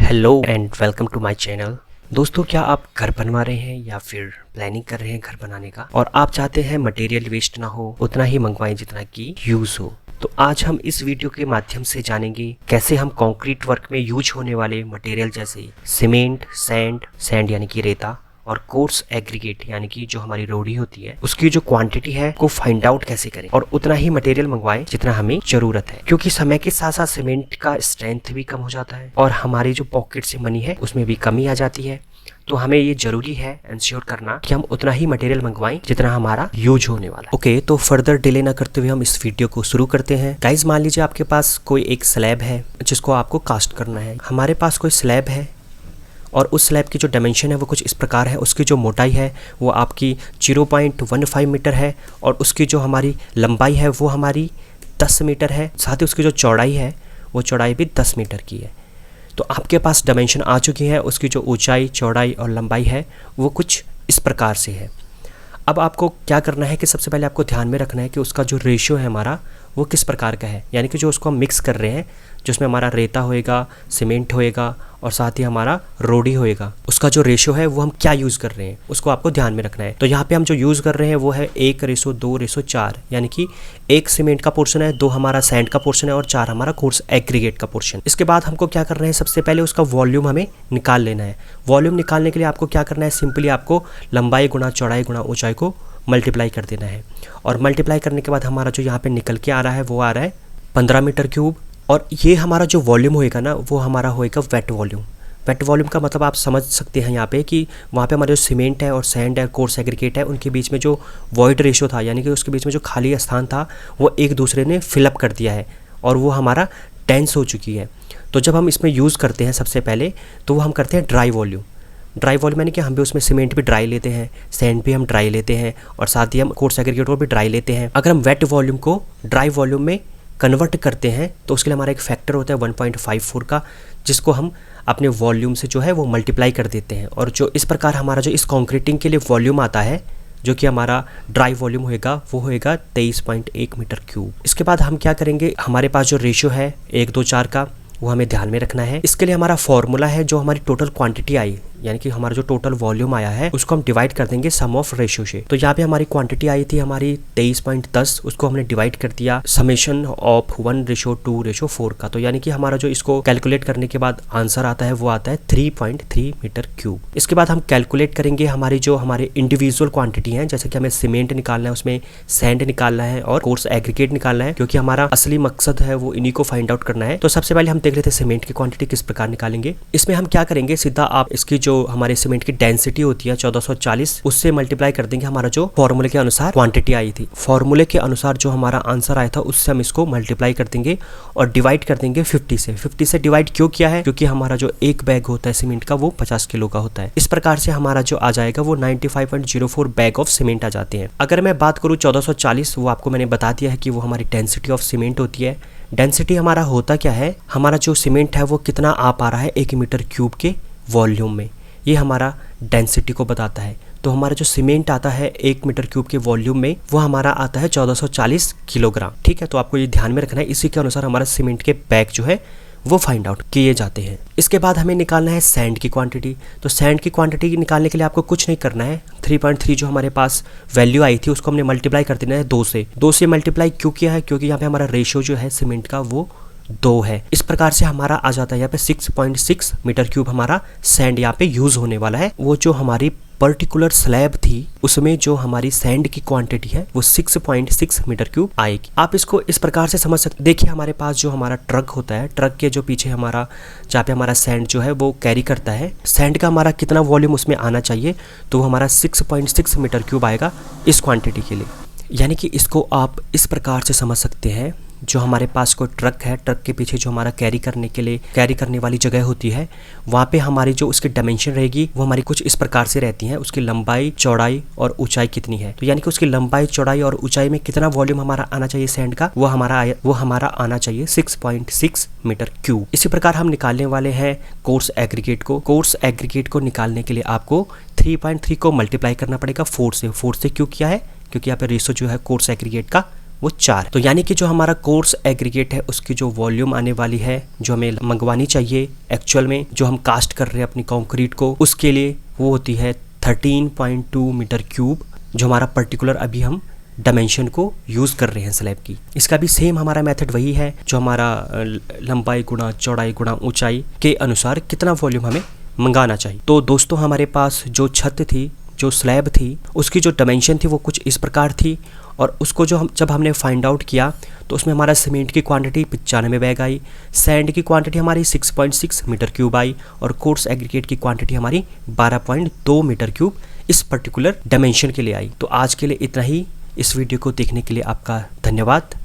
Hello and welcome to my channel. दोस्तों, क्या आप घर बनवा रहे हैं या फिर प्लानिंग कर रहे हैं घर बनाने का और आप चाहते हैं मटेरियल वेस्ट ना हो, उतना ही मंगवाएं जितना कि यूज हो। तो आज हम इस वीडियो के माध्यम से जानेंगे कैसे हम कंक्रीट वर्क में यूज होने वाले मटेरियल जैसे सीमेंट, सैंड यानी कि रेता और कोर्स एग्रीगेट यानी कि जो हमारी रोड़ी होती है उसकी जो क्वांटिटी है को फाइंड आउट कैसे करें और उतना ही मटेरियल मंगवाएं जितना हमें जरूरत है, क्योंकि समय के साथ साथ सीमेंट का स्ट्रेंथ भी कम हो जाता है और हमारी जो पॉकेट से मनी है उसमें भी कमी आ जाती है। तो हमें ये जरूरी है इंश्योर करना कि हम उतना ही मटेरियल मंगवाएं जितना हमारा यूज होने वाला है। ओके, तो फर्दर डिले ना करते हुए हम इस वीडियो को शुरू करते हैं। गाइज, मान लीजिए आपके पास कोई एक स्लैब है जिसको आपको कास्ट करना है। हमारे पास कोई स्लैब है और उस स्लैब की जो डायमेंशन है वो कुछ इस प्रकार है। उसकी जो मोटाई है वो आपकी 0.15 मीटर है और उसकी जो हमारी लंबाई है वो हमारी 10 मीटर है। साथ ही उसकी जो चौड़ाई है वो चौड़ाई भी 10 मीटर की है। तो आपके पास डायमेंशन आ चुकी है। उसकी जो ऊंचाई, चौड़ाई और लंबाई है वो कुछ इस प्रकार से है। अब आपको क्या करना है कि सबसे पहले आपको ध्यान में रखना है कि उसका जो रेशियो है हमारा वो किस प्रकार का है, यानी कि जो उसको हम मिक्स कर रहे हैं, जिसमें हमारा रेता होएगा, सीमेंट होएगा और साथ ही हमारा रोडी होएगा, उसका जो रेशियो है वो हम क्या यूज़ कर रहे हैं उसको आपको ध्यान में रखना है। तो यहाँ पे हम जो यूज़ कर रहे हैं वो है 1:2:4, यानी कि 1 सीमेंट का पोर्शन है, 2 हमारा सैंड का पोर्शन है और 4 हमारा कोर्स एग्रीगेट का पोर्शन। इसके बाद हमको क्या करना है, सबसे पहले उसका वॉल्यूम हमें निकाल लेना है। वॉल्यूम निकालने के लिए आपको क्या करना है, सिंपली आपको लंबाई गुणा चौड़ाई गुणा ऊँचाई को मल्टीप्लाई कर देना है और मल्टीप्लाई करने के बाद हमारा जो यहाँ पे निकल के आ रहा है वो आ रहा है 15 मीटर क्यूब। और ये हमारा जो वॉल्यूम होएगा ना वो हमारा होएगा वेट वॉल्यूम। वेट वॉल्यूम का मतलब आप समझ सकते हैं यहाँ पे कि वहाँ पे हमारे जो सीमेंट है और सैंड है, कोर्स एग्रीगेट है, उनके बीच में जो वॉइड रेशियो था, यानी कि उसके बीच में जो खाली स्थान था वो एक दूसरे ने फिलअप कर दिया है और वो हमारा डेंस हो चुकी है। तो जब हम इसमें यूज़ करते हैं सबसे पहले तो वो हम करते हैं ड्राई वॉल्यूम। ड्राई वॉल्यूम यानी कि हम भी उसमें सीमेंट भी ड्राई लेते हैं, सैंड भी हम ड्राई लेते हैं और साथ ही हम कोर्स एग्रीगेट को भी ड्राई लेते हैं। अगर हम वेट वॉल्यूम को ड्राई वॉल्यूम में कन्वर्ट करते हैं तो उसके लिए हमारा एक फैक्टर होता है 1.54 का, जिसको हम अपने वॉल्यूम से जो है वो मल्टीप्लाई कर देते हैं। और जो इस प्रकार हमारा जो इस कॉन्क्रीटिंग के लिए वॉल्यूम आता है, जो कि हमारा ड्राई वॉल्यूम होएगा, वो होएगा 23.1 मीटर क्यूब। इसके बाद हम क्या करेंगे, हमारे पास जो रेशियो है 1:2:4 का वो हमें ध्यान में रखना है। इसके लिए हमारा फॉर्मूला है, जो हमारी टोटल क्वांटिटी आई यानी कि हमारा जो टोटल वॉल्यूम आया है उसको हम डिवाइड कर देंगे सम ऑफ रेशियो से। तो यहाँ पे हमारी क्वांटिटी आई थी हमारी 23.10, उसको हमने डिवाइड कर दिया समेशन ऑफ 1:2:4 का। तो यानी कि हमारा जो इसको कैलकुलेट करने के बाद आंसर आता है वो आता है 3.3 मीटर क्यूब। इसके बाद हम कैलकुलेट करेंगे हमारी जो हमारे इंडिविजुअल क्वांटिटी है, जैसे कि हमें सीमेंट निकालना है, उसमें सैंड निकालना है और कोर्स एग्रीगेट निकालना है, क्योंकि हमारा असली मकसद है वो इन्हीं को फाइंड आउट करना है। तो सबसे पहले हम देख लेते हैं सीमेंट की क्वांटिटी किस प्रकार निकालेंगे। इसमें हम क्या करेंगे, सीधा आप इसकी जो हमारे सीमेंट की डेंसिटी होती है 1440, उससे मल्टीप्लाई कर देंगे हमारा जो फॉर्मूले के अनुसार क्वांटिटी आई थी। फॉर्मूले के अनुसार जो हमारा आंसर आया था उससे हम इसको मल्टीप्लाई कर देंगे और डिवाइड कर देंगे 50 से। 50 से डिवाइड क्यों किया है, क्योंकि हमारा जो एक बैग होता है सीमेंट का वो 50 किलो का होता है। इस प्रकार से हमारा जो आ जाएगा वो 95.04 बैग ऑफ सीमेंट आ जाते हैं। अगर मैं बात करूँ 1440, वो आपको मैंने बता दिया है कि वो हमारी डेंसिटी ऑफ सीमेंट होती है। डेंसिटी हमारा होता क्या है, हमारा जो सीमेंट है वो कितना आ पा रहा है 1 मीटर क्यूब के वॉल्यूम में, ये हमारा डेंसिटी को बताता है। तो हमारा जो सीमेंट आता है 1 मीटर क्यूब के वॉल्यूम में वो हमारा आता है 1440 किलोग्राम। ठीक है, तो आपको ये ध्यान में रखना है। इसी के अनुसार हमारा सीमेंट के बैग जो है वो फाइंड आउट किए जाते हैं। इसके बाद हमें निकालना है सैंड की क्वांटिटी। तो सैंड की क्वांटिटी निकालने के लिए आपको कुछ नहीं करना है, 3.3 जो हमारे पास वैल्यू आई थी उसको हमने मल्टीप्लाई कर देना है 2 से। 2 से मल्टीप्लाई क्यों किया है, क्योंकि यहाँ पे हमारा रेशियो जो है सीमेंट का वो 2 है। इस प्रकार से हमारा आ जाता है यहाँ पे 6.6 मीटर क्यूब हमारा सैंड यहाँ पे यूज होने वाला है। वो जो हमारी पर्टिकुलर स्लैब थी उसमें जो हमारी सैंड की क्वांटिटी है वो 6.6 मीटर क्यूब आएगी। आप इसको इस प्रकार से समझ सकते, देखिए हमारे पास जो हमारा ट्रक होता है, ट्रक के जो पीछे हमारा जहाँ पे हमारा सैंड जो है वो कैरी करता है, सैंड का हमारा कितना वॉल्यूम उसमें आना चाहिए, तो हमारा 6.6 मीटर क्यूब आएगा इस क्वांटिटी के लिए। यानी कि इसको आप इस प्रकार से समझ सकते हैं, जो हमारे पास कोई ट्रक है, ट्रक के पीछे जो हमारा कैरी करने वाली जगह होती है, वहाँ पे हमारी जो उसकी डायमेंशन रहेगी वो हमारी कुछ इस प्रकार से रहती है, उसकी लंबाई, चौड़ाई और ऊंचाई कितनी है। तो यानी कि उसकी लंबाई, चौड़ाई और ऊंचाई में कितना वॉल्यूम हमारा आना चाहिए सैंड का, वो हमारा आना चाहिए 6.6 मीटर क्यूब। इसी प्रकार हम निकालने वाले हैं कोर्स एग्रीगेट को। कोर्स एग्रीगेट को निकालने के लिए आपको 3.3 को मल्टीप्लाई करना पड़ेगा 4 से। 4 से क्यों किया है, क्योंकि यहाँ पे रेशो जो है कोर्स एग्रीगेट का वो 4। तो यानी कि जो हमारा कोर्स एग्रीगेट है उसकी जो वॉल्यूम आने वाली है, जो हमें मंगवानी चाहिए एक्चुअल में, जो हम कास्ट कर रहे हैं अपनी कंक्रीट को, उसके लिए वो होती है 13.2 मीटर क्यूब, जो हमारा पर्टिकुलर अभी हम डायमेंशन को यूज़ कर रहे हैं स्लैब की। इसका भी सेम हमारा मेथड वही है, जो हमारा लंबाई गुणा चौड़ाई गुणा ऊंचाई के अनुसार कितना वॉल्यूम हमें मंगाना चाहिए। तो दोस्तों हमारे पास जो छत थी, जो स्लैब थी, उसकी जो डायमेंशन थी वो कुछ इस प्रकार थी। और उसको जब हमने फाइंड आउट किया तो उसमें हमारा सीमेंट की क्वांटिटी 95 बैग आई, सैंड की क्वांटिटी हमारी 6.6 मीटर क्यूब आई और कोर्स एग्रीगेट की क्वांटिटी हमारी 12.2 मीटर क्यूब इस पर्टिकुलर डायमेंशन के लिए आई। तो आज के लिए इतना ही। इस वीडियो को देखने के लिए आपका धन्यवाद।